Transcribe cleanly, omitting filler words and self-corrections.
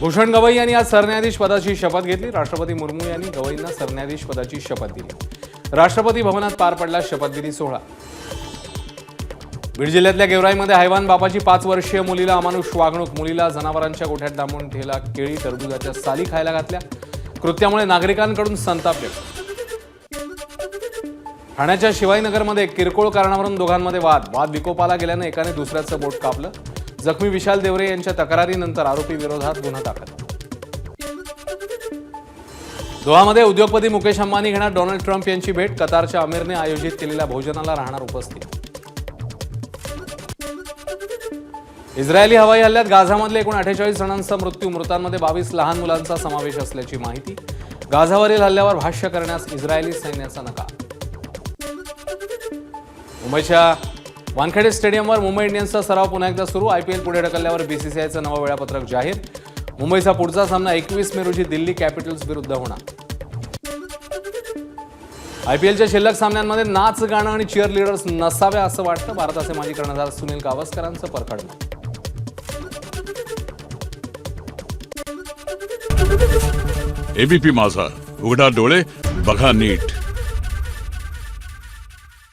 भूषण गवई यांनी आज सरन्यायाधीश पदाची शपथ घेतली। राष्ट्रपती मुर्मू यांनी गवईंना सरन्यायाधीश पदाची शपथ दिली। राष्ट्रपती भवनात पार पडला शपथविधी सोहळा। बीड जिल्ह्यातल्या गेवराईमध्ये हैवान बापाची 5 वर्षीय मुलीला अमानुष वागणूक। मुलीला जनावरांच्या गोठ्यात डांबून ठेला केळी टरबूजाच्या साली खायला घातल्या। कृत्यामुळे नागरिकांकडून संताप व्यक्त। ठाण्याच्या शिवाईनगरमध्ये किरकोळ कारणावरून दोघांमध्ये वाद विकोपाला गेल्याने एकाने दुसऱ्याचं बोट कापलं। जखमी विशाल देवरे यांच्या तक्रारीनंतर आरोपी विरोधात गुन्हा दाखल। दोहामध्ये उद्योगपती मुकेश अंबानी घेणार डोनाल्ड ट्रम्प यांची भेट। कतारच्या अमीरने आयोजित केलेल्या भोजनाला राहणार उपस्थित। इस्रायली हवाई हल्ल्यात गाझामधले एकूण 48 जणांचा मृत्यू। मृतांमध्ये 22 लहान मुलांचा समावेश असल्याची माहिती। गाझावरील हल्ल्यावर भाष्य करण्यास इस्रायली सैन्याचा नकार। मुंबईच्या वानखेडे स्टेडियमवर मुंबई इंडियन्सचा सराव पुन्हा एकदा सुरू। आयपीएल पुढे ढकलल्यावर बीसीसीआयचं नवं वेळापत्रक जाहीर। मुंबईचा पुढचा सामना 21 मे रोजी दिल्ली कॅपिटल्स विरुद्ध होणार। आयपीएलच्या शिल्लक सामन्यांमध्ये नाच गाणं आणि चीअर लीडर्स नसाव्या असं वाटतं। भारताचे माजी कर्णधार सुनील गावस्करांचं परखड मत। एबीपी माझा, उघडा डोळे बघा नीट।